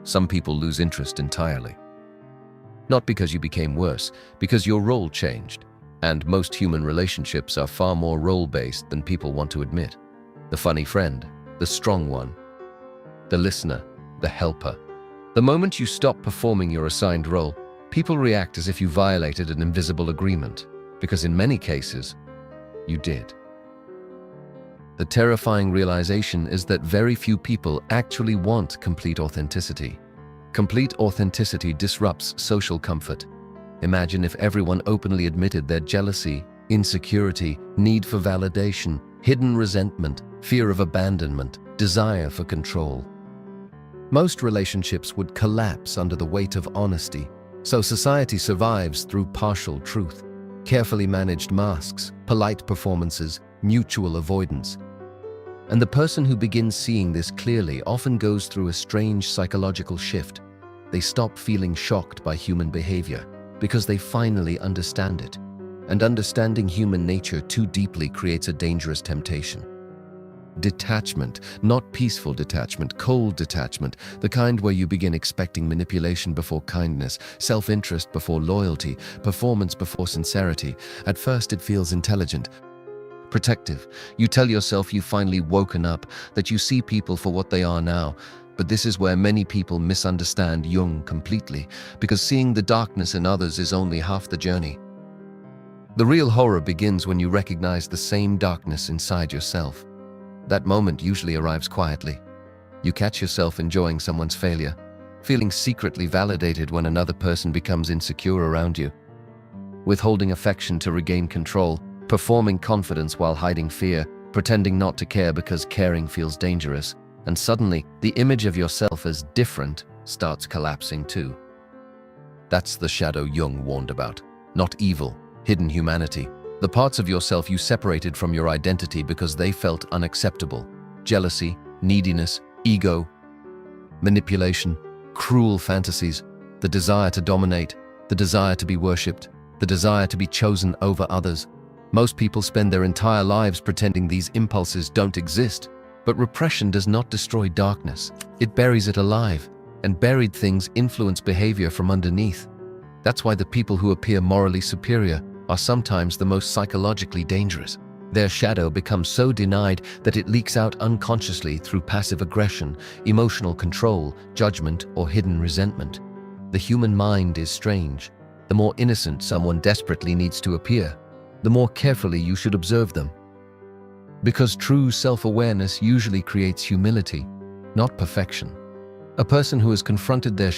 some people lose interest entirely. Not because you became worse, because your role changed. And most human relationships are far more role-based than people want to admit. The funny friend, the strong one, the listener, the helper. The moment you stop performing your assigned role, people react as if you violated an invisible agreement, because in many cases, you did. The terrifying realization is that very few people actually want complete authenticity. Complete authenticity disrupts social comfort. Imagine if everyone openly admitted their jealousy, insecurity, need for validation, hidden resentment, fear of abandonment, desire for control. Most relationships would collapse under the weight of honesty, so society survives through partial truth, carefully managed masks, polite performances, mutual avoidance. And the person who begins seeing this clearly often goes through a strange psychological shift. They stop feeling shocked by human behavior because they finally understand it. And understanding human nature too deeply creates a dangerous temptation. Detachment, not peaceful detachment, cold detachment, the kind where you begin expecting manipulation before kindness, self-interest before loyalty, performance before sincerity. At first it feels intelligent, protective. You tell yourself you've finally woken up, that you see people for what they are now. But this is where many people misunderstand Jung completely, because seeing the darkness in others is only half the journey. The real horror begins when you recognize the same darkness inside yourself. That moment usually arrives quietly. You catch yourself enjoying someone's failure, feeling secretly validated when another person becomes insecure around you, withholding affection to regain control, performing confidence while hiding fear, pretending not to care because caring feels dangerous, and suddenly the image of yourself as different starts collapsing too. That's the shadow Jung warned about, not evil, hidden humanity. The parts of yourself you separated from your identity because they felt unacceptable. Jealousy, neediness, ego, manipulation, cruel fantasies, the desire to dominate, the desire to be worshipped, the desire to be chosen over others. Most people spend their entire lives pretending these impulses don't exist. But repression does not destroy darkness. It buries it alive, and buried things influence behavior from underneath. That's why the people who appear morally superior are sometimes the most psychologically dangerous. Their shadow becomes so denied that it leaks out unconsciously through passive aggression, emotional control, judgment, or hidden resentment. The human mind is strange. The more innocent someone desperately needs to appear, the more carefully you should observe them. Because true self-awareness usually creates humility, not perfection. A person who has confronted their